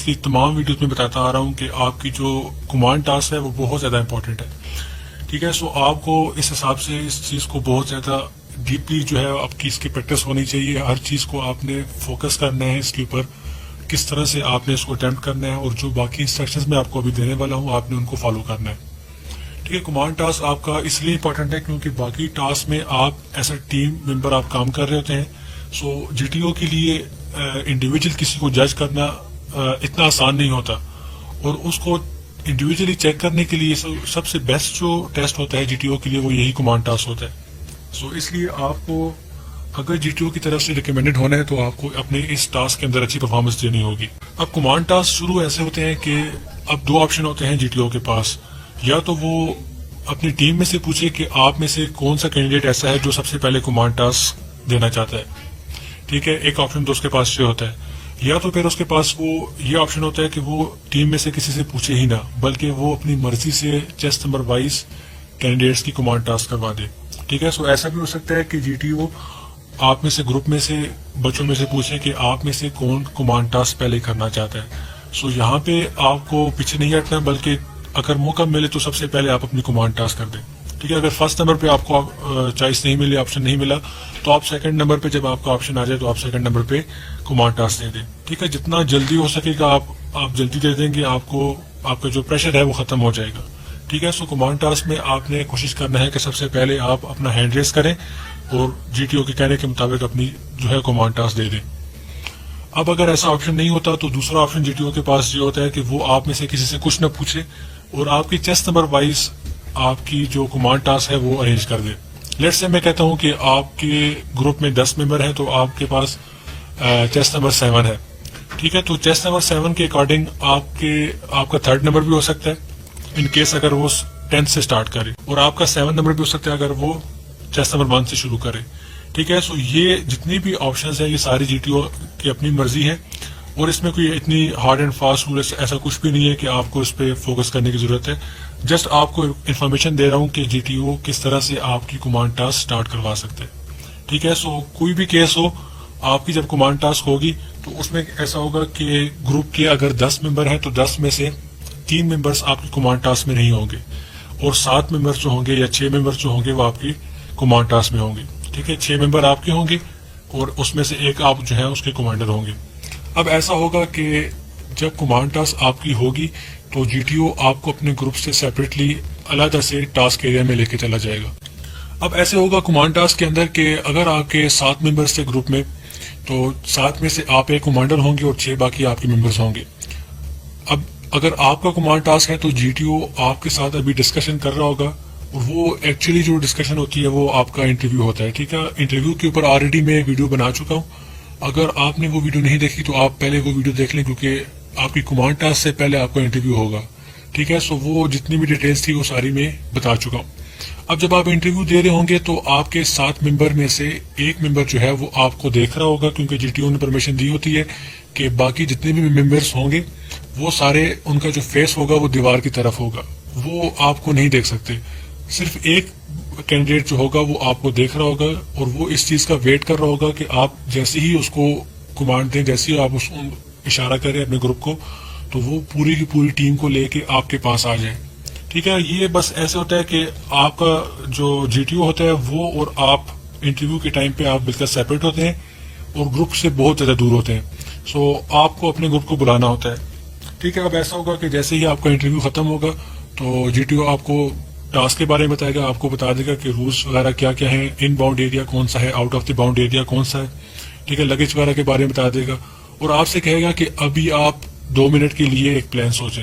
پچھلی تمام ویڈیوز میں بتاتا آ رہا ہوں کہ آپ کی جو کمانڈ ٹاسک ہے وہ بہت زیادہ امپورٹنٹ ہے. ٹھیک ہے. سو آپ کو اس حساب سے اس چیز کو بہت زیادہ ڈیپلی جو ہے آپ کی اس کی پریکٹس ہونی چاہیے. ہر چیز کو آپ نے فوکس کرنا ہے اس کے اوپر, کس طرح سے آپ نے اس کو اٹیمپٹ کرنا ہے, اور جو باقی انسٹرکشنز میں آپ کو ابھی دینے والا ہوں آپ نے ان کو فالو کرنا ہے. ٹھیک ہے. کمانڈ ٹاسک آپ کا اس لیے امپورٹنٹ ہے کیونکہ باقی ٹاسک میں آپ ایز اے ٹیم ممبر آپ کام کر رہے ہوتے ہیں. سو جی ٹی او کے لیے انڈیویجول کسی کو جج کرنا اتنا آسان نہیں ہوتا, اور اس کو انڈیویجلی چیک کرنے کے لیے سب سے بیسٹ جو ٹیسٹ ہوتا ہے جی ٹی او کے لیے وہ یہی کمانڈ ٹاسک ہوتا ہے. سو اس لیے آپ کو اگر جی ٹی او کی طرف سے ریکمینڈڈ ہونا ہے تو آپ کو اپنے اس ٹاسک کے اندر اچھی پرفارمنس دینی ہوگی. اب کمانڈ ٹاسک شروع ایسے ہوتے ہیں کہ اب دو آپشن ہوتے ہیں جی ٹی او کے پاس. یا تو وہ اپنی ٹیم میں سے پوچھے کہ آپ میں سے کون سا کینڈیڈیٹ ایسا ہے جو سب سے پہلے کمانڈ ٹاسک دینا چاہتا ہے. ٹھیک ہے. ایک آپشن تو اس کے پاس یہ ہوتا ہے. یا تو پھر اس کے پاس وہ یہ آپشن ہوتا ہے کہ وہ ٹیم میں سے کسی سے پوچھے ہی نہ, بلکہ وہ اپنی مرضی سے چیسٹ نمبر وائز کینڈیڈیٹس کی کمانڈ ٹاسک کروا دے. ٹھیک ہے. سو ایسا بھی ہو سکتا ہے کہ جی ٹی او آپ میں سے گروپ میں سے بچوں میں سے پوچھیں کہ آپ میں سے کون کمانڈ ٹاسک پہلے کرنا چاہتا ہے. سو یہاں پہ آپ کو پیچھے نہیں ہٹنا, بلکہ اگر موقع ملے تو سب سے پہلے آپ اپنی کمانڈ ٹاسک کر دیں. ٹھیک ہے. اگر فرسٹ نمبر پہ آپ کو چوائس نہیں ملی, آپشن نہیں ملا, تو آپ سیکنڈ نمبر پہ جب آپ کا آپشن آ جائے تو آپ سیکنڈ نمبر پہ کمانڈ ٹاسک دے دیں. ٹھیک ہے. جتنا جلدی ہو سکے گا آپ جلدی دے دیں گے, آپ کا جو پریشر ہے وہ ختم ہو جائے گا. ٹھیک ہے. سو کمانڈ ٹاسک میں آپ نے کوشش کرنا ہے کہ سب سے پہلے آپ اپنا ہینڈ ریز کریں اور جی ٹی او کے کہنے کے مطابق اپنی جو ہے کمانڈ ٹاسک دے دیں. اب اگر ایسا آپشن نہیں ہوتا تو دوسرا آپشن جی ٹی او کے پاس یہ ہوتا ہے کہ وہ آپ میں سے کسی سے کچھ نہ پوچھے اور آپ کی چیسٹ نمبر وائز آپ کی جو کمانڈ ٹاسک ہے وہ ارینج کر دے. لیٹ سے میں کہتا ہوں کہ آپ کے گروپ میں 10 ممبر ہیں تو آپ کے پاس چیسٹ نمبر 7 ہے. ٹھیک ہے. تو چیسٹ نمبر 7 کے اکارڈنگ آپ کا تھرڈ نمبر بھی ہو سکتا ہے ان کیس اگر وہ 10 سے سٹارٹ کرے, اور آپ کا 7 نمبر بھی ہو سکتا ہے اگر وہ چیسٹ نمبر 1 سے شروع کرے. ٹھیک ہے. سو یہ جتنی بھی آپشنز ہیں یہ ساری جی ٹی او کی اپنی مرضی ہے, اور اس میں کوئی اتنی ہارڈ اینڈ فاسٹ رول ایسا کچھ بھی نہیں ہے کہ آپ کو اس پہ فوکس کرنے کی ضرورت ہے. جسٹ آپ کو انفارمیشن دے رہا ہوں کہ جی ٹی او کس طرح سے آپ کی کمانڈ ٹاسک سٹارٹ کروا سکتے ہیں. ٹھیک ہے. سو کوئی بھی کیس ہو, آپ کی جب کمانڈ ٹاسک ہوگی تو اس میں ایسا ہوگا کہ گروپ کے اگر 10 ممبر ہیں تو 10 میں سے 3 ممبرس آپ کی کمانڈ ٹاسک میں نہیں ہوں گے, اور 7 ممبرس جو ہوں گے یا 6 ممبرس جو ہوں گے وہ آپ کی کمانڈ ٹاسک میں ہوں گے. ٹھیک ہے. 6 ممبر آپ کے ہوں گے اور اس میں سے ایک آپ جو ہے اس کے کمانڈر ہوں گے. اب ایسا ہوگا کہ جب کمانڈ ٹاسک آپ کی ہوگی تو جی ٹی او آپ کو اپنے گروپ سے سیپریٹلی علیحدہ سے ٹاسک ایریا میں لے کے چلا جائے گا. اب ایسے ہوگا کمانڈ ٹاسک کے اندر کہ اگر آپ کے 7 ممبرس تھے گروپ میں تو 7 میں سے آپ ایک کمانڈر ہوں گے اور 6 باقی آپ کے ممبرس ہوں گے. اب اگر آپ کا کمانڈ ٹاسک ہے تو جی ٹی او آپ کے ساتھ ابھی ڈسکشن کر رہا ہوگا, اور وہ ایکچولی جو ڈسکشن ہوتی ہے وہ آپ کا انٹرویو ہوتا ہے. ٹھیک ہے. انٹرویو کے اوپر آلریڈی میں ویڈیو بنا چکا ہوں, اگر آپ نے وہ ویڈیو نہیں دیکھی تو آپ پہلے وہ ویڈیو دیکھ لیں, کیونکہ آپ کی کمانڈ ٹاسک سے پہلے آپ کا انٹرویو ہوگا. ٹھیک ہے. سو وہ جتنی بھی ڈیٹیلز تھی وہ ساری میں بتا چکا ہوں. اب جب آپ انٹرویو دے رہے ہوں گے تو آپ کے 7 ممبر میں سے ایک ممبر جو ہے وہ آپ کو دیکھ رہا ہوگا, کیونکہ جی ٹی او نے پرمیشن دی ہوتی ہے کہ باقی جتنے بھی ممبرس ہوں گے وہ سارے ان کا جو فیس ہوگا وہ دیوار کی طرف ہوگا, وہ آپ کو نہیں دیکھ سکتے. صرف ایک کینڈیڈیٹ جو ہوگا وہ آپ کو دیکھ رہا ہوگا, اور وہ اس چیز کا ویٹ کر رہا ہوگا کہ آپ جیسے ہی اس کو کمانڈ دیں, جیسے ہی آپ اس کو اشارہ کریں اپنے گروپ کو, تو وہ پوری کی پوری ٹیم کو لے کے آپ کے پاس آ جائیں. ٹھیک ہے. یہ بس ایسے ہوتا ہے کہ آپ کا جو جی ٹی او ہوتا ہے وہ اور آپ انٹرویو کے ٹائم پہ آپ بالکل سیپریٹ ہوتے ہیں اور گروپ سے بہت زیادہ دور ہوتے ہیں. سو آپ کو اپنے گروپ کو بلانا ہوتا ہے. ٹھیک ہے. اب ایسا ہوگا کہ جیسے ہی آپ کا انٹرویو ختم ہوگا تو جی ٹی او آپ کو ٹاسک کے بارے میں بتائے گا, آپ کو بتا دے گا کہ رولس وغیرہ کیا کیا ہیں, ان باؤنڈ ایریا کون سا ہے, out of the bound area کون سا ہے. ٹھیک ہے. لگیج وغیرہ کے بارے میں بتا دے گا, اور آپ سے کہے گا کہ ابھی آپ 2 منٹ کے لیے ایک پلان سوچیں.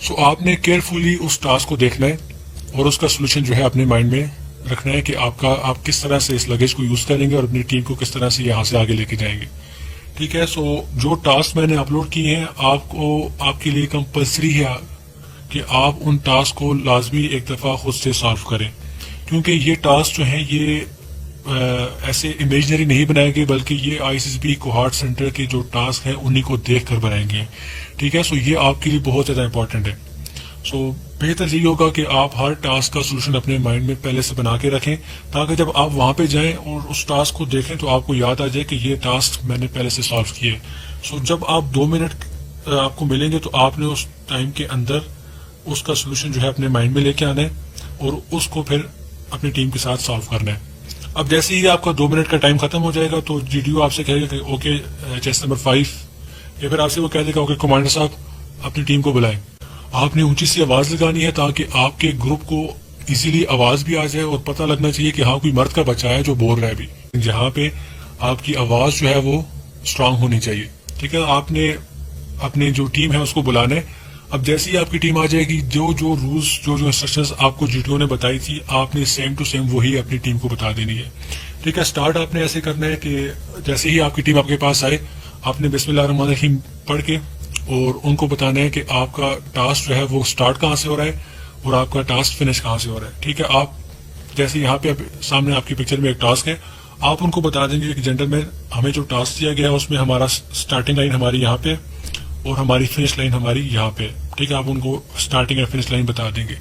سو آپ نے کیئرفلی اس ٹاسک کو دیکھنا ہے اور اس کا سولوشن جو ہے اپنے مائنڈ میں رکھنا ہے کہ آپ کس طرح سے اس لگیج کو یوز کریں گے اور اپنی ٹیم کو کس طرح سے یہاں سے آگے لے کے جائیں گے. ٹھیک ہے. سو جو ٹاسک میں نے اپلوڈ کیے ہیں آپ کے لیے کمپلسری ہے کہ آپ ان ٹاسک کو لازمی ایک دفعہ خود سے سالو کریں, کیونکہ یہ ٹاسک جو ہیں یہ ایسے امیجنری نہیں بنائے گئے, بلکہ یہ آئی سی بی کوہارٹ سینٹر کے جو ٹاسک ہیں انہی کو دیکھ کر بنائیں گے. ٹھیک ہے. سو یہ آپ کے لیے بہت زیادہ امپورٹنٹ ہے. سو بہتر یہی ہوگا کہ آپ ہر ٹاسک کا سولوشن اپنے مائنڈ میں پہلے سے بنا کے رکھیں, تاکہ جب آپ وہاں پہ جائیں اور اس ٹاسک کو دیکھیں تو آپ کو یاد آ جائے کہ یہ ٹاسک میں نے پہلے سے سالو کیے. سو جب آپ 2 منٹ آپ کو ملیں گے تو آپ نے اس ٹائم کے اندر اس کا سولوشن جو ہے اپنے مائنڈ میں لے کے آنا ہے اور اس کو پھر اپنی ٹیم کے ساتھ سالو کرنا ہے. اب جیسے ہی آپ کا 2 منٹ کا ٹائم ختم ہو جائے گا تو جی ٹی او آپ سے کہے گا کہ اوکے چیس نمبر 5، یا پھر آپ سے وہ کہہ دے گا اوکے کمانڈر صاحب اپنی ٹیم کو بلائیں. آپ نے اونچی سی آواز لگانی ہے تاکہ آپ کے گروپ کو ایزیلی آواز بھی آ جائے اور پتہ لگنا چاہیے کہ ہاں کوئی مرد کا بچہ ہے جو بول رہا ہے بھی. جہاں پہ آپ کی آواز جو ہے وہ اسٹرانگ ہونی چاہیے. ٹھیک ہے، آپ نے اپنے جو ٹیم ہے اس کو بلانا ہے. اب جیسے ہی آپ کی ٹیم آ جائے گی، جو رولز جو انسٹرکشنز آپ کو جی ٹی او نے بتائی تھی آپ نے سیم ٹو سیم وہی اپنی ٹیم کو بتا دینی ہے. ٹھیک ہے، اسٹارٹ آپ نے ایسے کرنا ہے کہ جیسے ہی آپ کی ٹیم آپ کے پاس آئے آپ نے بسم اللہ الرحمن الرحیم پڑھ کے اور ان کو بتانا ہے کہ آپ کا ٹاسک جو ہے وہ اسٹارٹ کہاں سے ہو رہا ہے اور آپ کا ٹاسک فنش کہاں سے ہو رہا ہے. ٹھیک ہے، آپ جیسے یہاں پہ سامنے آپ کی پکچر میں ایک ٹاسک ہے، آپ ان کو بتا دیں گے کہ جنرل میں ہمیں جو ٹاسک دیا گیا ہے اس میں ہمارا اسٹارٹنگ لائن ہماری یہاں پہ اور ہماری فنش لائن ہماری یہاں پہ. ٹھیک ہے، آپ ان کو اسٹارٹنگ اور فنش لائن بتا دیں گے.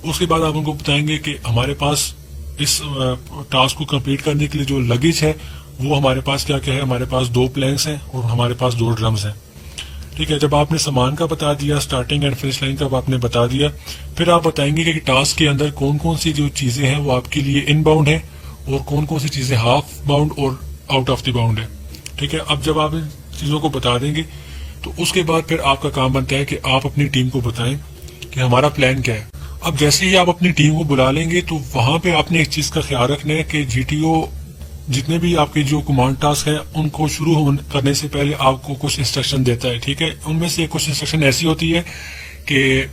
اس کے بعد آپ ان کو بتائیں گے کہ ہمارے پاس اس ٹاسک کو کمپلیٹ کرنے کے لیے جو لگیج ہے وہ ہمارے پاس کیا کیا ہے. ہمارے پاس 2 پلینکس ہیں اور ہمارے پاس 2 ڈرمز ہیں. ٹھیک ہے، جب آپ نے سامان کا بتا دیا، اسٹارٹنگ اینڈ فنش لائن کا آپ نے بتا دیا، پھر آپ بتائیں گے کہ ٹاسک کے اندر کون کون سی جو چیزیں ہیں وہ آپ کے لیے ان باؤنڈ ہیں اور کون کون سی چیزیں ہاف باؤنڈ اور آؤٹ آف دی باؤنڈ ہے. ٹھیک ہے، اب جب آپ ان چیزوں کو بتا دیں گے تو اس کے بعد پھر آپ کا کام بنتا ہے کہ آپ اپنی ٹیم کو بتائیں کہ ہمارا پلان کیا ہے. اب جیسے ہی آپ اپنی ٹیم کو بلا لیں گے تو وہاں پہ آپ نے ایک چیز کا خیال رکھنا ہے کہ جی ٹی او جتنے بھی آپ کے جو کمانڈ ٹاسک ہے ان کو شروع کرنے سے پہلے آپ کو کچھ انسٹرکشن دیتا ہے. ٹھیک ہے، ان میں سے کچھ انسٹرکشن ایسی ہوتی ہے کہ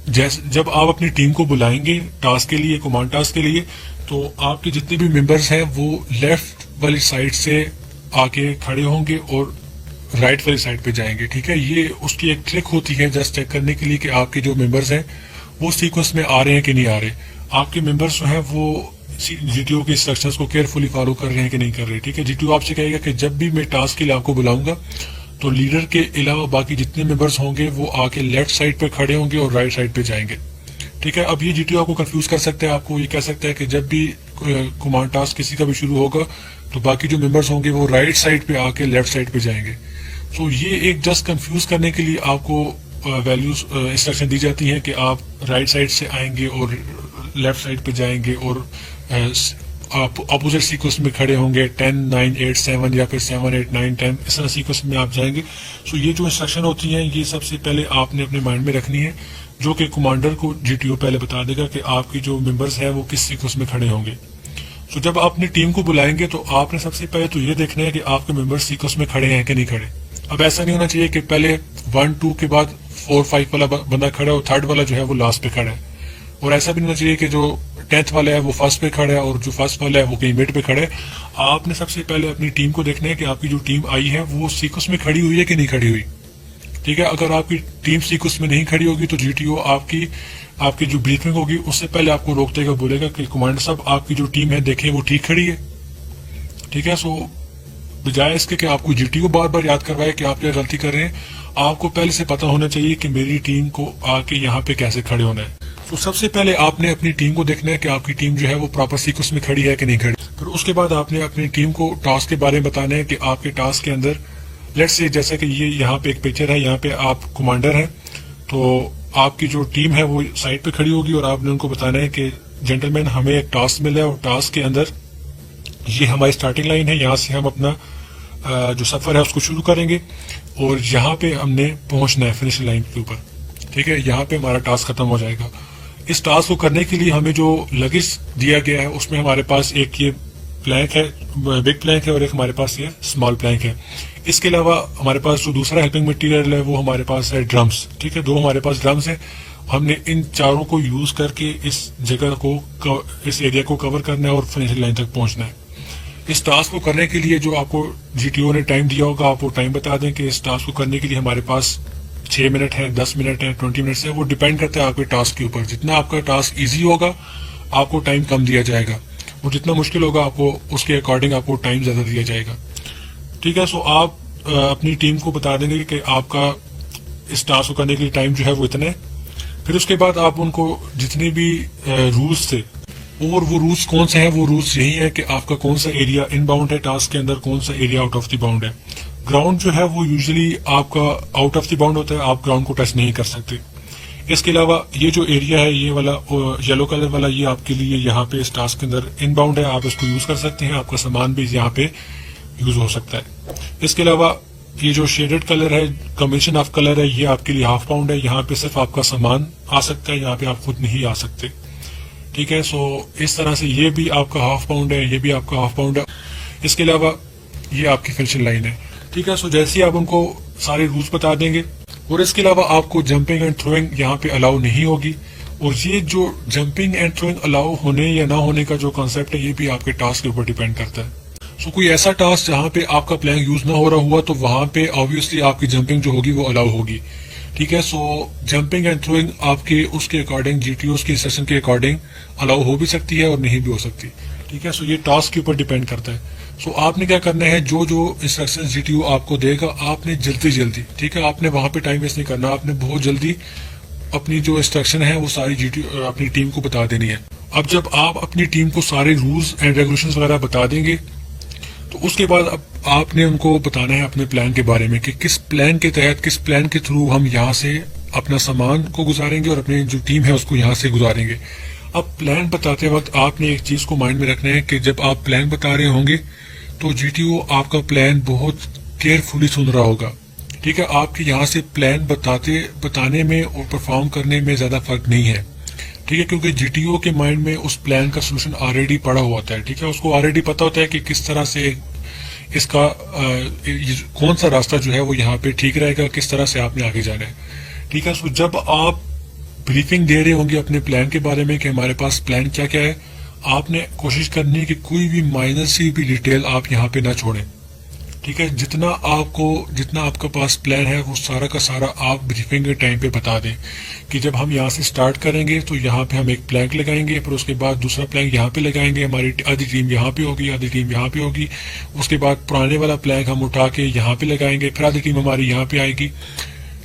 جب آپ اپنی ٹیم کو بلائیں گے ٹاسک کے لیے، کمانڈ ٹاسک کے لیے، تو آپ کے جتنے بھی ممبرز ہیں وہ لیفٹ والی سائڈ سے آ کے کھڑے ہوں گے اور رائٹ والی سائڈ پہ جائیں گے. ٹھیک ہے، یہ اس کی ایک ٹرک ہوتی ہے جسٹ چیک کرنے کے لیے کہ آپ کے جو ممبرز ہیں وہ سیکوینس میں آ رہے ہیں کہ نہیں آ رہے. آپ کے ممبرز جو ہیں وہ جی ٹی او کے انسٹرکشنز کو کیئرفلی فالو کر رہے ہیں کہ نہیں کر رہے. ٹھیک ہے، جی ٹی او آپ سے کہے گا کہ جب بھی میں ٹاسک کے لیے آپ کو بلاؤں گا تو لیڈر کے علاوہ باقی جتنے ممبرز ہوں گے وہ آ کے لیفٹ سائڈ پہ کھڑے ہوں گے اور رائٹ سائڈ پہ جائیں گے. ٹھیک ہے، اب یہ جی ٹی او آپ کو کنفیوز کر سکتا ہے. آپ کو یہ کہہ سکتا ہے کہ جب بھی کمانڈ ٹاسک کسی کا بھی شروع ہوگا تو باقی جو ممبرز ہوں گے وہ رائٹ سائڈ پہ آ کے لیفٹ سائڈ پہ جائیں گے. تو یہ ایک جسٹ کنفیوز کرنے کے لیے آپ کو ویلیوز انسٹرکشن دی جاتی ہیں کہ آپ رائٹ سائڈ سے آئیں گے اور لیفٹ سائڈ پہ جائیں گے اور آپ اپوزٹ سیکوینس میں کھڑے ہوں گے 10 9 8 7 یا پھر 7 8 9 10 اس طرح سیکوینس میں آپ جائیں گے. سو یہ جو انسٹرکشن ہوتی ہیں یہ سب سے پہلے آپ نے اپنے مائنڈ میں رکھنی ہے جو کہ کمانڈر کو جی ٹی او پہلے بتا دے گا کہ آپ کی جو ممبرز ہیں وہ کس سیکوینس میں کھڑے ہوں گے. سو جب آپ اپنی ٹیم کو بلائیں گے تو آپ نے سب سے پہلے تو یہ دیکھنا ہے کہ آپ کے ممبر سیکوینس میں کھڑے ہیں کہ نہیں کھڑے. اب ایسا نہیں ہونا چاہیے کہ پہلے 1 2 کے بعد 4 5 والا بندہ کھڑا ہے اور 3rd والا جو ہے وہ لاسٹ پہ کھڑا ہے. اور ایسا بھی نہیں ہونا چاہیے کہ جو 10th والا ہے وہ فرسٹ پہ کھڑا ہے اور جو فرسٹ والا ہے وہ کہیں مڈ پہ کھڑا ہے. آپ نے سب سے پہلے اپنی ٹیم کو دیکھنا ہے کہ آپ کی جو ٹیم آئی ہے وہ سیکوینس میں کھڑی ہوئی ہے کہ نہیں کھڑی ہوئی. ٹھیک ہے، اگر آپ کی ٹیم سیکوینس میں نہیں کھڑی ہوگی تو جی ٹی او آپ کی جو بریفنگ ہوگی اس سے پہلے آپ کو روک دے گا، بولے گا کہ کمانڈر صاحب آپ کی جو ٹیم ہے دیکھیں وہ ٹھیک کھڑی ہے. ٹھیک ہے، سو بجائے اس کے کہ آپ کو جی ٹی او بار بار یاد کروائے کہ آپ کیا غلطی کر رہے ہیں، آپ کو پہلے سے پتا ہونا چاہیے کہ میری ٹیم کو آ کے یہاں پہ کیسے کھڑے ہونا ہے. تو سب سے پہلے آپ نے اپنی ٹیم کو دیکھنا ہے کہ آپ کی ٹیم جو ہے وہ پراپر سیکوینس میں کھڑی ہے کہ نہیں کھڑی. پھر اس کے بعد آپ نے اپنی ٹیم کو ٹاسک کے بارے میں بتانا ہے کہ آپ کے ٹاسک کے اندر لیٹس سے جیسا کہ یہ یہاں پہ ایک پکچر ہے، یہاں پہ آپ کمانڈر ہیں تو آپ کی جو ٹیم ہے وہ سائڈ پہ کھڑی ہوگی اور آپ نے ان کو بتانا ہے کہ جنٹل مین ہمیں ایک ٹاسک ملا ہے اور ٹاسک کے اندر یہ ہماری اسٹارٹنگ لائن ہے، یہاں سے ہم اپنا جو سفر ہے اس کو شروع کریں گے اور یہاں پہ ہم نے پہنچنا ہے فنش لائن کے اوپر. ٹھیک ہے، یہاں پہ ہمارا ٹاسک ختم ہو جائے گا. اس ٹاسک کو کرنے کے لیے ہمیں جو لگیج دیا گیا ہے اس میں ہمارے پاس ایک یہ پلینک ہے، بگ پلینک ہے، اور ایک ہمارے پاس یہ اسمال پلینک ہے. اس کے علاوہ ہمارے پاس جو دوسرا ہیلپنگ مٹیریل ہے وہ ہمارے پاس ہے ڈرمز. ٹھیک ہے، 2 ہمارے پاس ڈرمز ہیں. ہم نے ان چاروں کو یوز کر کے اس جگہ کو اس ایریا کو کور کرنا ہے اور فنشنگ لائن تک پہنچنا ہے. اس ٹاسک کو کرنے کے لیے جو آپ کو جی ٹی او نے ٹائم دیا ہوگا آپ وہ ٹائم بتا دیں کہ اس ٹاسک کو کرنے کے لیے ہمارے پاس 6 منٹ ہے، 10 منٹ ہے، 20 منٹ ہے. وہ ڈیپینڈ کرتا ہے آپ کے ٹاسک کے اوپر. جتنا آپ کا ٹاسک ایزی ہوگا آپ کو ٹائم کم دیا جائے گا اور جتنا مشکل ہوگا آپ کو اس کے اکارڈنگ آپ کو ٹائم زیادہ دیا جائے گا. ٹھیک ہے، سو آپ اپنی ٹیم کو بتا دیں گے کہ آپ کا اس ٹاسک کو کرنے کے لیے ٹائم جو ہے وہ اتنا ہے. پھر اس کے بعد آپ ان کو جتنے بھی رولز تھے اور وہ رولز کون سے ہیں، وہ رولز یہی ہے کہ آپ کا کون سا ایریا ان باؤنڈ ہے ٹاسک کے اندر، کون سا area out of the bound ہے. گراؤنڈ جو ہے وہ یوزلی آپ کا آؤٹ آف دی باؤنڈ ہوتا ہے، آپ گراؤنڈ کو ٹچ نہیں کر سکتے. اس کے علاوہ یہ جو ایریا ہے، یہ والا یلو کلر والا، یہ آپ کے لیے یہاں پہ اس ٹاسک کے اندر ان باؤنڈ ہے، آپ اس کو یوز کر سکتے ہیں، آپ کا سامان بھی یہاں پہ یوز ہو سکتا ہے. اس کے علاوہ یہ جو شیڈڈ کلر ہے، کمبینیشن آف کلر ہے، یہ آپ کے لیے ہاف باؤنڈ ہے، یہاں پہ صرف آپ کا سامان آ سکتا ہے، یہاں پہ آپ خود نہیں آ سکتے. ٹھیک ہے، سو اس طرح سے یہ بھی آپ کا ہاف باؤنڈ ہے، یہ بھی آپ کا ہاف باؤنڈ ہے. اس کے علاوہ یہ آپ کی فنشنگ لائن ہے. ٹھیک ہے، سو جیسے آپ ان کو سارے رولز بتا دیں گے. اور اس کے علاوہ آپ کو جمپنگ اینڈ تھروئنگ یہاں پہ الاؤ نہیں ہوگی. اور یہ جو جمپنگ اینڈ تھروئنگ الاؤ ہونے یا نہ ہونے کا جو کانسیپٹ ہے، یہ بھی آپ کے ٹاسک کے اوپر ڈیپینڈ کرتا ہے. سو کوئی ایسا ٹاسک جہاں پہ آپ کا پلان یوز نہ ہو رہا ہوا تو وہاں پہ آبویسلی آپ کی جمپنگ جو ہوگی وہ الاؤ ہوگی. ٹھیک ہے، سو جمپنگ اینڈ تھروئنگ آپ کے اس کے اکارڈنگ، جی ٹی اوز کے سیشن کے اکارڈنگ الاؤ ہو بھی سکتی ہے اور نہیں بھی ہو سکتی. ٹھیک ہے، سو یہ ٹاسک کے اوپر ڈیپینڈ کرتا ہے. سو آپ نے کیا کرنا ہے، جو انسٹرکشن جی ٹی او آپ کو دے گا، آپ نے جلدی ٹھیک ہے، آپ نے وہاں پہ ٹائم ویسٹ نہیں کرنا، آپ نے بہت جلدی اپنی جو انسٹرکشن ہے وہ ساری جی ٹی اپنی ٹیم کو بتا دینی ہے. اب جب آپ اپنی ٹیم کو سارے رولز اینڈ ریگولیشنز وغیرہ بتا دیں گے تو اس کے بعد اب آپ نے ان کو بتانا ہے اپنے پلان کے بارے میں کہ کس پلان کے تحت، کس پلان کے تھرو ہم یہاں سے اپنا سامان کو گزاریں گے اور اپنی جو ٹیم ہے اس کو یہاں سے گزاریں گے. اب پلان بتاتے وقت آپ نے ایک چیز کو مائنڈ میں رکھنا ہے کہ جب آپ پلان بتا رہے ہوں گے تو جی ٹی او آپ کا پلان بہت کیئرفلی سن رہا ہوگا. ٹھیک ہے، آپ کے یہاں سے پلان بتانے میں اور پرفارم کرنے میں زیادہ فرق نہیں ہے. ٹھیک ہے، کیونکہ جی ٹی او کے مائنڈ میں اس پلان کا سولوشن آلریڈی پڑا ہوا ہوتا ہے. ٹھیک ہے، اس کو آلریڈی پتا ہوتا ہے کہ کس طرح سے اس کا کون سا راستہ جو ہے وہ یہاں پہ ٹھیک رہے گا، کس طرح سے آپ نے آگے جانا ہے. ٹھیک ہے، سو جب آپ بریفنگ دے رہے ہوں گے اپنے پلان کے بارے میں کہ ہمارے پاس پلان کیا کیا ہے، آپ نے کوشش کرنی ہے کہ کوئی بھی مائنر سی بھی ڈیٹیل آپ یہاں پہ نہ چھوڑیں. ٹھیک ہے، جتنا آپ کا پاس پلان ہے وہ سارا کا سارا آپ بریفنگ کے ٹائم پہ بتا دیں کہ جب ہم یہاں سے سٹارٹ کریں گے تو یہاں پہ ہم ایک پلانک لگائیں گے، پھر اس کے بعد دوسرا پلانک یہاں پہ لگائیں گے، ہماری آدھی ٹیم یہاں پہ ہوگی، آدھی ٹیم یہاں پہ ہوگی. اس کے بعد پرانے والا پلانک ہم اٹھا کے یہاں پہ لگائیں گے، پھر آدھی ٹیم ہماری یہاں پہ آئے گی.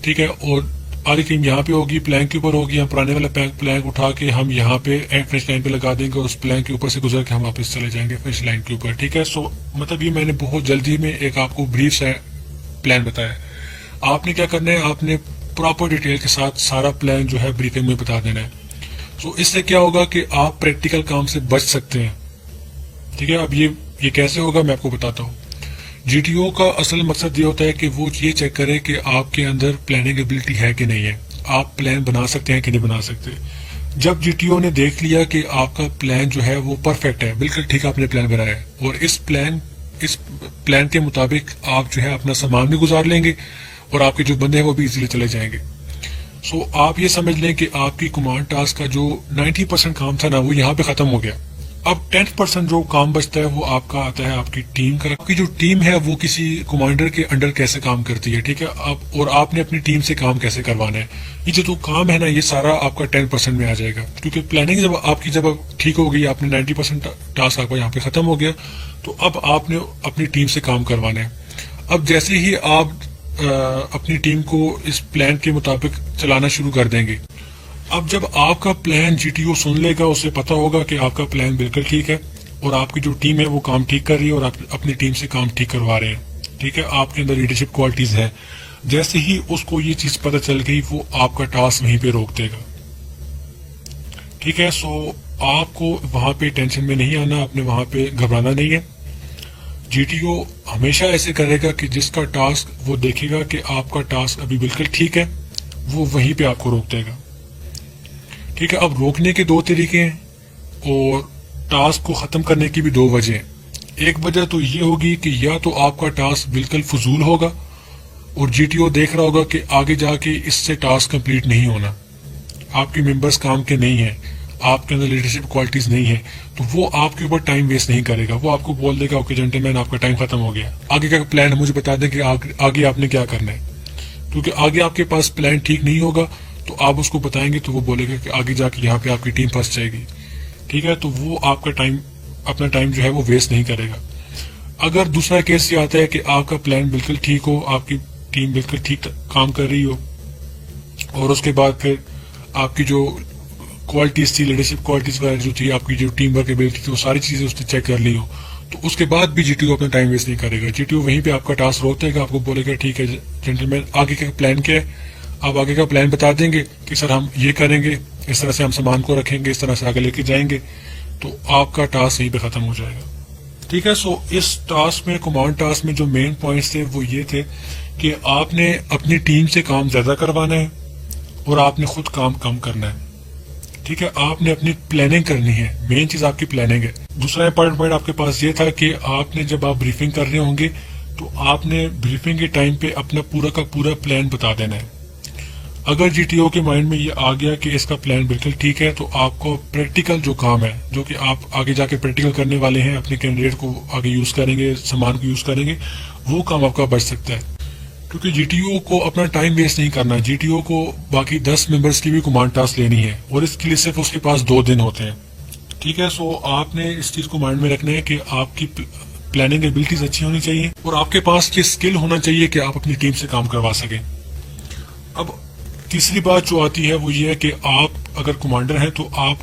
ٹھیک ہے، اور آدھی ٹیم یہاں پہ ہوگی، پلانک کے اوپر ہوگی، ہم پرانے والا پلانک اٹھا کے ہم یہاں پہ فنش لائن پہ لگا دیں گے اور اس پلانک کے اوپر سے گزر کے ہم واپس چلے جائیں گے فنش لائن کے اوپر. ٹھیک ہے، سو مطلب یہ میں نے بہت جلدی میں ایک آپ کو بریف سا پلان بتایا. آپ نے کیا کرنا ہے، آپ نے پراپر ڈیٹیل کے ساتھ سارا پلان جو ہے بریفنگ میں بتا دینا ہے. سو اس سے کیا ہوگا کہ آپ پریکٹیکل کام سے بچ سکتے ہیں. ٹھیک ہے، اب یہ کیسے ہوگا میں آپ کو بتاتا ہوں. جی ٹی او کا اصل مقصد یہ ہوتا ہے کہ وہ یہ چیک کرے کہ آپ کے اندر پلاننگ ایبلٹی ہے کہ نہیں ہے، آپ پلان بنا سکتے ہیں کہ نہیں بنا سکتے. جب جی ٹی او نے دیکھ لیا کہ آپ کا پلان جو ہے وہ پرفیکٹ ہے، بالکل ٹھیک آپ نے پلان بنایا ہے اور اس پلان کے مطابق آپ جو ہے اپنا سامان بھی گزار لیں گے اور آپ کے جو بندے ہیں وہ بھی ایزیلی چلے جائیں گے. سو آپ یہ سمجھ لیں کہ آپ کی کمانڈ ٹاسک کا جو 90% کام تھا نا وہ یہاں پہ ختم ہو گیا. اب 10% جو کام بچتا ہے وہ آپ کا آتا ہے آپ کی ٹیم کا. آپ کی جو ٹیم ہے وہ کسی کمانڈر کے انڈر کیسے کام کرتی ہے. ٹھیک ہے، اور آپ نے اپنی ٹیم سے کام کیسے کروانا ہے. یہ جو کام ہے نا یہ سارا آپ کا 10% میں آ جائے گا، کیونکہ پلاننگ جب آپ کی ٹھیک ہو گئی، آپ نے 90% ٹاسک آپ کا یہاں پہ ختم ہو گیا، تو اب آپ نے اپنی ٹیم سے کام کروانا ہے. اب جیسے ہی آپ اپنی ٹیم کو اس پلان کے مطابق چلانا شروع کر دیں گے، اب جب آپ کا پلان جی ٹی او سن لے گا، اسے پتا ہوگا کہ آپ کا پلان بالکل ٹھیک ہے اور آپ کی جو ٹیم ہے وہ کام ٹھیک کر رہی ہے اور آپ اپنی ٹیم سے کام ٹھیک کروا رہے ہیں. ٹھیک ہے، آپ کے اندر لیڈرشپ کوالٹیز ہے. جیسے ہی اس کو یہ چیز پتہ چل گئی وہ آپ کا ٹاسک وہیں پہ روک دے گا. ٹھیک ہے، سو آپ کو وہاں پہ ٹینشن میں نہیں آنا، آپ نے وہاں پہ گھبرانا نہیں ہے. جی ٹی او ہمیشہ ایسے کرے گا کہ جس کا ٹاسک وہ دیکھے گا کہ آپ کا ٹاسک ابھی بالکل ٹھیک ہے، وہ وہیں پہ آپ کو روک دے گا. ٹھیک ہے، اب روکنے کے 2 طریقے ہیں اور ٹاسک کو ختم کرنے کی بھی 2 وجہ ہیں. ایک وجہ تو یہ ہوگی کہ یا تو آپ کا ٹاسک بالکل فضول ہوگا اور جی ٹی او دیکھ رہا ہوگا کہ آگے جا کے اس سے ٹاسک کمپلیٹ نہیں ہونا، آپ کے ممبرس کام کے نہیں ہیں، آپ کے اندر لیڈرشپ کوالٹیز نہیں ہے، تو وہ آپ کے اوپر ٹائم ویسٹ نہیں کرے گا. وہ آپ کو بول دے گا اوکے جنٹل مین آپ کا ٹائم ختم ہو گیا، آگے کا پلان مجھے بتا دیں کہ آگے آپ نے کیا کرنا ہے. کیونکہ آگے آپ کے پاس پلان ٹھیک نہیں ہوگا تو آپ اس کو بتائیں گے تو وہ بولے گا کہ آگے جا کے یہاں پہ آپ کی ٹیم پھنس جائے گی. ٹھیک ہے، تو وہ آپ کا اپنا ٹائم جو ہے وہ ویسٹ نہیں کرے گا. اگر دوسرا کیس یہ آتا ہے کہ آپ کا پلان بالکل ٹھیک ہو، آپ کی ٹیم بالکل ٹھیک کام کر رہی ہو اور اس کے بعد پھر آپ کی جو کوالٹیز تھی، لیڈرشپ کوالٹیز وغیرہ جو تھی، آپ کی جو ٹیم ورک ایبلٹی تھی، وہ ساری چیزیں اس نے چیک کر لی ہو، تو اس کے بعد بھی جی ٹی او اپنا ٹائم ویسٹ نہیں کرے گا. جی ٹی او وہیں پہ آپ کا ٹاسک روک دے گا, آپ کو بولے گا ٹھیک ہے جنٹل مین آگے کا پلان کیا ہے, آپ آگے کا پلان بتا دیں گے کہ سر ہم یہ کریں گے, اس طرح سے ہم سامان کو رکھیں گے, اس طرح سے آگے لے کے جائیں گے, تو آپ کا ٹاسک یہیں پہ ختم ہو جائے گا. ٹھیک ہے. سو اس ٹاسک میں, کمانڈ ٹاسک میں جو مین پوائنٹس تھے وہ یہ تھے کہ آپ نے اپنی ٹیم سے کام زیادہ کروانا ہے اور آپ نے خود کام کم کرنا ہے. ٹھیک ہے. آپ نے اپنی پلاننگ کرنی ہے, مین چیز آپ کی پلاننگ ہے. دوسرا امپورٹنٹ پوائنٹ آپ کے پاس یہ تھا کہ آپ نے جب آپ بریفنگ کر رہے ہوں گے تو آپ نے بریفنگ کے ٹائم پہ اپنا پورا کا پورا پلان بتا دینا ہے. اگر جی ٹی او کے مائنڈ میں یہ آ گیا کہ اس کا پلان بالکل ٹھیک ہے, تو آپ کو پریکٹیکل جو کام ہے, جو کہ آپ آگے جا کے پریکٹیکل کرنے والے ہیں, اپنے کینڈیڈیٹ کو آگے یوز کریں گے, سامان کو یوز کریں گے, وہ کام آپ کا بچ سکتا ہے. کیونکہ جی ٹی او کو اپنا ٹائم ویسٹ نہیں کرنا. جی ٹی او کو باقی 10 ممبرس کی بھی کمانڈ ٹاسک لینی ہے, اور اس کے لیے صرف اس کے پاس 2 دن ہوتے ہیں. ٹھیک ہے. سو آپ نے اس چیز کو مائنڈ میں رکھنا ہے کہ آپ کی پلاننگ ایبلٹیز اچھی ہونی چاہیے, اور آپ کے پاس یہ اسکل ہونا چاہیے کہ آپ اپنی ٹیم سے کام کروا سکیں. اب تیسری بات جو آتی ہے وہ یہ ہے کہ آپ اگر کمانڈر ہیں تو آپ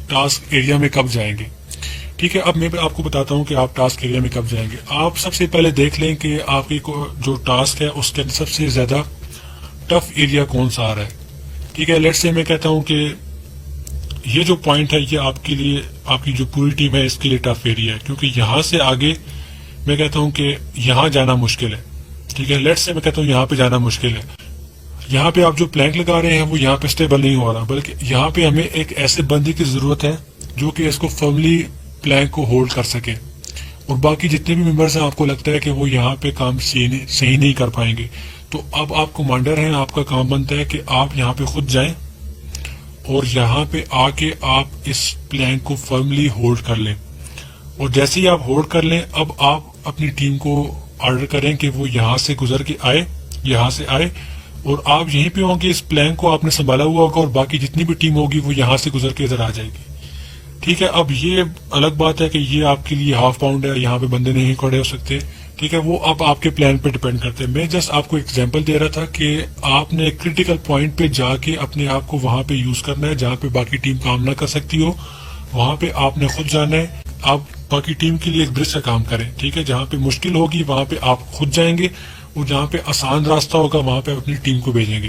ٹاسک ایریا میں کب جائیں گے. ٹھیک ہے. اب میں آپ کو بتاتا ہوں کہ آپ ٹاسک ایریا میں کب جائیں گے. آپ سب سے پہلے دیکھ لیں کہ آپ کی جو ٹاسک ہے اس کے سب سے زیادہ ٹف ایریا کون سا آ رہا ہے. ٹھیک ہے. لیٹ سے میں کہتا ہوں کہ یہ جو پوائنٹ ہے یہ آپ کے لیے, آپ کی جو پوری ٹیم ہے اس کے لیے ٹف ایریا ہے, کیونکہ یہاں سے آگے میں کہتا ہوں کہ یہاں جانا مشکل ہے. ٹھیک ہے. لیٹ سے میں کہتا ہوں یہاں پہ جانا مشکل ہے. یہاں پہ آپ جو پلانک لگا رہے ہیں وہ یہاں پہ اسٹیبل نہیں ہو رہا, بلکہ یہاں پہ ہمیں ایک ایسے بندے کی ضرورت ہے جو کہ اس کو فرملی پلانک کو ہولڈ کر سکے, اور باقی جتنے بھی ممبرس ہیں آپ کو لگتا ہے کہ وہ یہاں پہ کام صحیح نہیں کر پائیں گے, تو اب آپ کمانڈر ہیں, آپ کا کام بنتا ہے کہ آپ یہاں پہ خود جائیں اور یہاں پہ آ کے آپ اس پلانک کو فرملی ہولڈ کر لیں. اور جیسے ہی آپ ہولڈ کر لیں, اب آپ اپنی ٹیم کو آرڈر کریں کہ وہ یہاں سے گزر کے آئے, یہاں سے آئے, اور آپ یہیں پہ ہوں گے, اس پلان کو آپ نے سنبھالا ہوا ہوگا, اور باقی جتنی بھی ٹیم ہوگی وہ یہاں سے گزر کے ادھر آ جائے گی. ٹھیک ہے. اب یہ الگ بات ہے کہ یہ آپ کے لیے ہاف پاؤنڈ ہے, یہاں پہ بندے نہیں کھڑے ہو سکتے. ٹھیک ہے. وہ اب آپ کے پلان پہ ڈیپینڈ کرتے ہیں. میں جسٹ آپ کو ایگزامپل دے رہا تھا کہ آپ نے کریٹیکل پوائنٹ پہ جا کے اپنے آپ کو وہاں پہ یوز کرنا ہے, جہاں پہ باقی ٹیم کام نہ کر سکتی ہو, وہاں پہ آپ نے خود جانا ہے. آپ باقی ٹیم کے لیے ایک برج کا کام کریں. ٹھیک ہے. جہاں پہ مشکل ہوگی وہاں پہ آپ خود جائیں گے, اور جہاں پہ آسان راستہ ہوگا وہاں پہ اپنی ٹیم کو بھیجیں گے.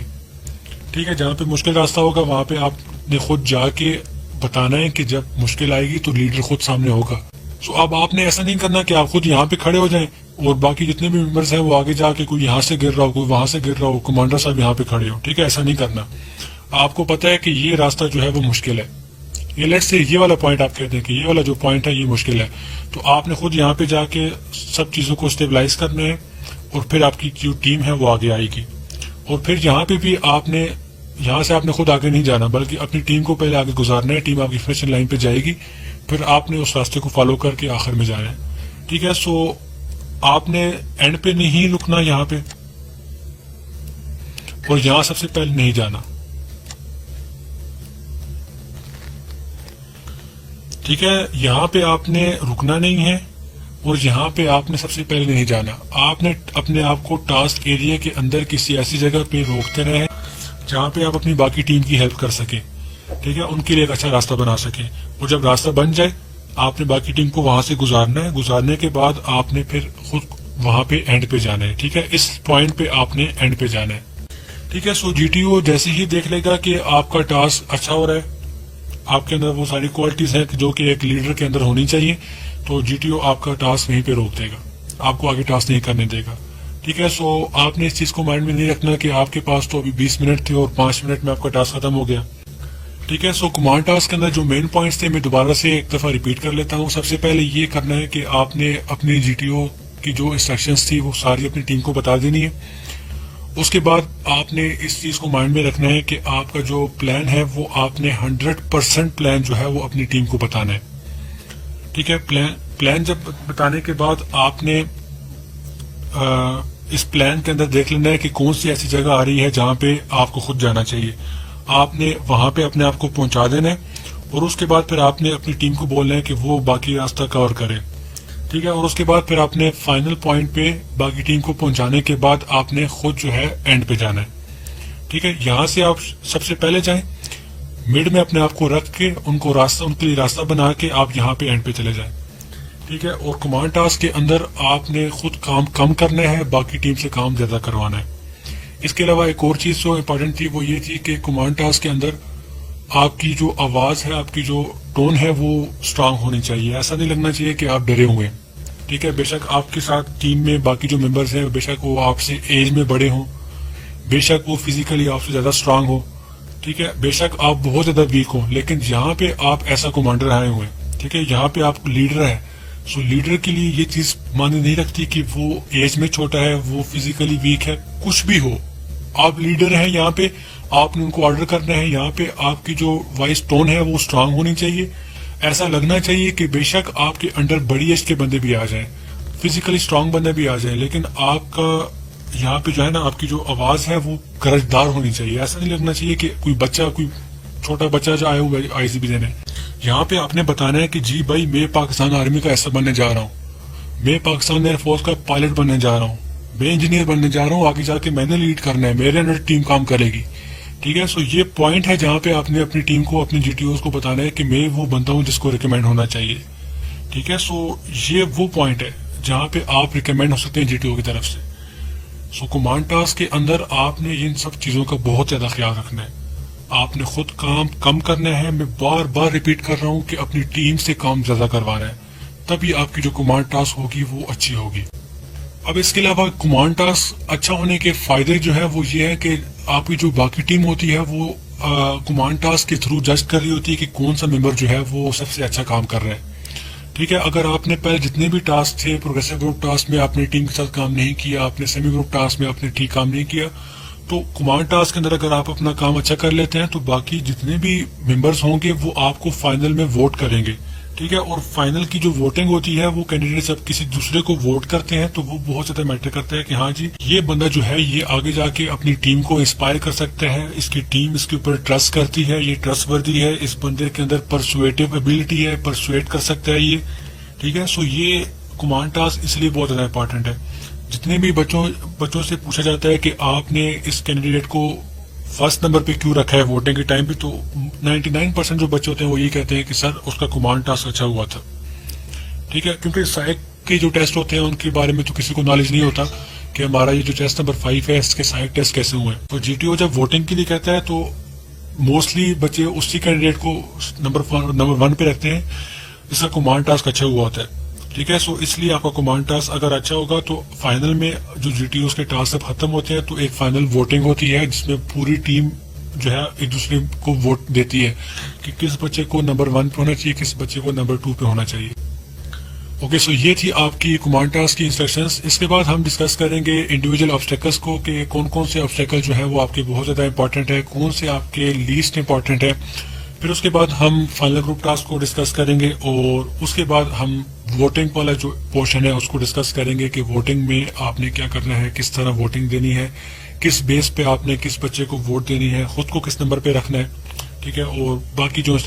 ٹھیک ہے. جہاں پہ مشکل راستہ ہوگا وہاں پہ آپ نے خود جا کے بتانا ہے کہ جب مشکل آئے گی تو لیڈر خود سامنے ہوگا. سو اب آپ نے ایسا نہیں کرنا کہ آپ خود یہاں پہ کھڑے ہو جائیں اور باقی جتنے بھی ممبرس ہیں وہ آگے جا کے کوئی یہاں سے گر رہا ہو, کوئی وہاں سے گر رہا ہو, کمانڈر صاحب یہاں پہ کھڑے ہو. ٹھیک ہے. ایسا نہیں کرنا. آپ کو پتا ہے کہ یہ راستہ جو ہے وہ مشکل ہے, یہ لیٹ سے یہ والا پوائنٹ آپ کہتے ہیں کہ یہ والا جو پوائنٹ ہے یہ مشکل ہے, تو آپ نے خود یہاں پہ جا کے سب چیزوں کو اسٹیبلائز کرنا ہے, اور پھر آپ کی جو ٹیم ہے وہ آگے آئے گی. اور پھر یہاں پہ بھی آپ نے, یہاں سے آپ نے خود آگے نہیں جانا بلکہ اپنی ٹیم کو پہلے آگے گزارنا ہے. ٹیم آپ کی فنشنگ لائن پہ جائے گی, پھر آپ نے اس راستے کو فالو کر کے آخر میں جانا ہے. ٹھیک ہے. سو آپ نے اینڈ پہ نہیں رکنا یہاں پہ, اور یہاں سب سے پہلے نہیں جانا. ٹھیک ہے. یہاں پہ آپ نے رکنا نہیں ہے, اور یہاں پہ آپ نے سب سے پہلے نہیں جانا. آپ نے اپنے آپ کو ٹاسک ایریا کے اندر کسی ایسی جگہ پہ روکتے رہیں جہاں پہ آپ اپنی باقی ٹیم کی ہیلپ کر سکیں. ٹھیک ہے. ان کے لیے ایک اچھا راستہ بنا سکیں, اور جب راستہ بن جائے آپ نے باقی ٹیم کو وہاں سے گزارنا ہے. گزارنے کے بعد آپ نے پھر خود وہاں پہ اینڈ پہ جانا ہے. ٹھیک ہے. اس پوائنٹ پہ آپ نے اینڈ پہ جانا ہے. ٹھیک ہے. سو جی ٹی او جیسے ہی دیکھ لے گا کہ آپ کا ٹاسک اچھا ہو رہا ہے, آپ کے اندر وہ ساری کوالٹیز ہیں جو کہ ایک لیڈر کے اندر ہونی چاہیے, تو جی ٹی او آپ کا ٹاسک وہیں پہ روک دے گا, آپ کو آگے ٹاسک نہیں کرنے دے گا. ٹھیک ہے. سو آپ نے اس چیز کو مائنڈ میں نہیں رکھنا کہ آپ کے پاس تو ابھی 20 منٹ تھے اور 5 منٹ میں آپ کا ٹاسک ختم ہو گیا. ٹھیک ہے. سو کمانڈ ٹاسک کے اندر جو مین پوائنٹس تھے میں دوبارہ سے ایک دفعہ ریپیٹ کر لیتا ہوں. سب سے پہلے یہ کرنا ہے کہ آپ نے اپنی جی ٹی او کی جو انسٹرکشنز تھی وہ ساری اپنی ٹیم کو بتا دینی ہے. اس کے بعد آپ نے اس چیز کو مائنڈ میں رکھنا ہے کہ آپ کا جو پلان ہے وہ آپ نے 100% پلان جو ہے وہ اپنی ٹیم کو بتانا ہے. ٹھیک ہے. پلان جب بتانے کے بعد آپ نے اس پلان کے اندر دیکھ لینا ہے کہ کون سی ایسی جگہ آ رہی ہے جہاں پہ آپ کو خود جانا چاہیے. آپ نے وہاں پہ اپنے آپ کو پہنچا دینا ہے, اور اس کے بعد پھر آپ نے اپنی ٹیم کو بولنا ہے کہ وہ باقی راستہ کور کرے. ٹھیک ہے. اور اس کے بعد پھر آپ نے فائنل پوائنٹ پہ باقی ٹیم کو پہنچانے کے بعد آپ نے خود جو ہے اینڈ پہ جانا ہے. ٹھیک ہے. یہاں سے آپ سب سے پہلے جائیں, مڈ میں اپنے آپ کو رکھ کے ان کے لیے راستہ بنا کے آپ یہاں پہ اینڈ پہ چلے جائیں. ٹھیک ہے. اور کمانڈ ٹاسک کے اندر آپ نے خود کام کم کرنا ہے, باقی ٹیم سے کام زیادہ کروانا ہے. اس کے علاوہ ایک اور چیز جو امپورٹنٹ تھی وہ یہ تھی کہ کمانڈ ٹاسک کے اندر آپ کی جو آواز ہے, آپ کی جو ٹون ہے وہ اسٹرانگ ہونی چاہیے. ایسا نہیں لگنا چاہیے کہ آپ ڈرے ہوئے ہیں. ٹھیک ہے, بے شک آپ کے ساتھ ٹیم میں باقی جو ممبرز ہیں بے شک وہ آپ سے ایج میں بڑے ہوں, بے شک وہ فزیکلی آپ سے زیادہ اسٹرانگ ہو, ٹھیک ہے, بے شک آپ بہت زیادہ ویک ہوں, لیکن جہاں پہ آپ ایسا کمانڈر آئے ہوئے ہیں, ٹھیک ہے, یہاں پہ آپ لیڈر ہے, سو لیڈر کے لیے یہ چیز معنی نہیں رکھتی کہ وہ ایج میں چھوٹا ہے, وہ فزیکلی ویک ہے, کچھ بھی ہو, آپ لیڈر ہیں. یہاں پہ آپ نے ان کو آرڈر کرنا ہے. یہاں پہ آپ کی جو وائس ٹون ہے وہ اسٹرانگ ہونی چاہیے. ایسا لگنا چاہیے کہ بے شک آپ کے انڈر بڑی ایج کے بندے بھی آ جائیں, فزیکلی اسٹرانگ بندے بھی آ جائیں, لیکن آپ کا یہاں پہ جو ہے نا آپ کی جو آواز ہے وہ گرجدار ہونی چاہیے. ایسا نہیں لگنا چاہیے کہ کوئی بچہ, کوئی چھوٹا بچہ جو آیا ہوا آئی سی بی دینے. یہاں پہ آپ نے بتانا ہے کہ جی بھائی میں پاکستان آرمی کا ایسا بننے جا رہا ہوں, میں پاکستان ایئر فورس کا پائلٹ بننے جا رہا ہوں, میں انجینئر بننے جا رہا ہوں, آگے جا کے میں نے لیڈ کرنا ہے, میرے انڈر ٹیم کام کرے گی. ٹھیک ہے, سو یہ پوائنٹ ہے جہاں پہ آپ نے اپنی ٹیم کو, اپنے جی ٹی اوز کو بتانا ہے کہ میں وہ بندہ ہوں جس کو ریکمینڈ ہونا چاہیے. ٹھیک ہے, سو یہ وہ پوائنٹ ہے جہاں پہ آپ ریکمینڈ ہو سکتے ہیں جی ٹی او کی طرف سے. سو کمانڈ ٹاسک کے اندر آپ نے ان سب چیزوں کا بہت زیادہ خیال رکھنا ہے. آپ نے خود کام کم کرنا ہے. میں بار بار ریپیٹ کر رہا ہوں کہ اپنی ٹیم سے کام زیادہ کروانا ہے, تبھی آپ کی جو کمانڈ ٹاسک ہوگی وہ اچھی ہوگی. اب اس کے علاوہ کمانڈ ٹاسک اچھا ہونے کے فائدے جو ہے وہ یہ ہے کہ آپ کی جو باقی ٹیم ہوتی ہے وہ کمانڈ ٹاسک کے تھرو جج کر رہی ہوتی ہے کہ کون سا ممبر جو ہے وہ سب سے اچھا کام کر رہا ہے. ٹھیک ہے, اگر آپ نے پہلے جتنے بھی ٹاسک تھے پروگریسو گروپ ٹاسک میں آپ نے ٹیم کے ساتھ کام نہیں کیا, آپ نے سیمی گروپ ٹاسک میں آپ نے ٹھیک کام نہیں کیا, تو کمانڈ ٹاسک کے اندر اگر آپ اپنا کام اچھا کر لیتے ہیں تو باقی جتنے بھی ممبرز ہوں گے وہ آپ کو فائنل میں ووٹ کریں گے. ٹھیک ہے, اور فائنل کی جو ووٹنگ ہوتی ہے وہ کینڈیڈیٹ جب کسی دوسرے کو ووٹ کرتے ہیں تو وہ بہت زیادہ میٹر کرتا ہے کہ ہاں جی یہ بندہ جو ہے یہ آگے جا کے اپنی ٹیم کو انسپائر کر سکتا ہے, اس کی ٹیم اس کے اوپر ٹرسٹ کرتی ہے, یہ ٹرسٹ وردی ہے, اس بندے کے اندر پرسویٹو ایبلٹی ہے, پرسویٹ کر سکتا ہے یہ. ٹھیک ہے, سو یہ کمانڈ ٹاسک اس لیے بہت زیادہ امپورٹنٹ ہے. جتنے بھی بچوں سے پوچھا جاتا ہے کہ آپ نے اس کینڈیڈیٹ کو فرسٹ نمبر پہ کیوں رکھا ہے ووٹنگ کے ٹائم پہ, تو 99% جو بچے ہوتے ہیں وہ یہ کہتے ہیں کہ سر اس کا کمانڈ ٹاسک اچھا ہوا تھا. ٹھیک ہے, کیونکہ سائیک کے جو ٹیسٹ ہوتے ہیں ان کے بارے میں تو کسی کو نالج نہیں ہوتا کہ ہمارا یہ جو ٹیسٹ نمبر 5 ہے اس کے سائیک ٹیسٹ کیسے ہوئے ہیں. تو جی ٹی او جب ووٹنگ کے لیے کہتا ہے تو موسٹلی بچے اسی کینڈیڈیٹ کو نمبر 1 پہ رکھتے ہیں جس کا کمانڈ ٹاسک اچھا ہوا ہوتا ہے. ٹھیک ہے, سو اس لیے آپ کا کمانڈ ٹاسک اگر اچھا ہوگا تو فائنل میں جو جی ٹی اوز کے ٹاسک جب ختم ہوتے ہیں تو ایک فائنل ووٹنگ ہوتی ہے جس میں پوری ٹیم جو ہے ایک دوسرے کو ووٹ دیتی ہے کہ کس بچے کو نمبر 1 پہ ہونا چاہیے, کس بچے کو نمبر 2 پہ ہونا چاہیے. اوکے, سو یہ تھی آپ کی کمانڈ ٹاسک کی انسٹرکشنز. اس کے بعد ہم ڈسکس کریں گے انڈیویجول آبسٹیکلس کو کہ کون سے آبسٹیکل جو ہے وہ آپ کے بہت زیادہ امپورٹنٹ ہے, کون سے آپ کے لیسٹ امپورٹنٹ ہے. پھر اس کے بعد ہم فائنل گروپ ٹاسک کو ڈسکس کریں گے, اور اس کے بعد ہم ووٹنگ والا جو پورشن ہے اس کو ڈسکس کریں گے کہ ووٹنگ میں آپ نے کیا کرنا ہے, کس طرح ووٹنگ دینی ہے, کس بیس پہ آپ نے کس بچے کو ووٹ دینی ہے, خود کو کس نمبر پہ رکھنا ہے. ٹھیک ہے, اور باقی جو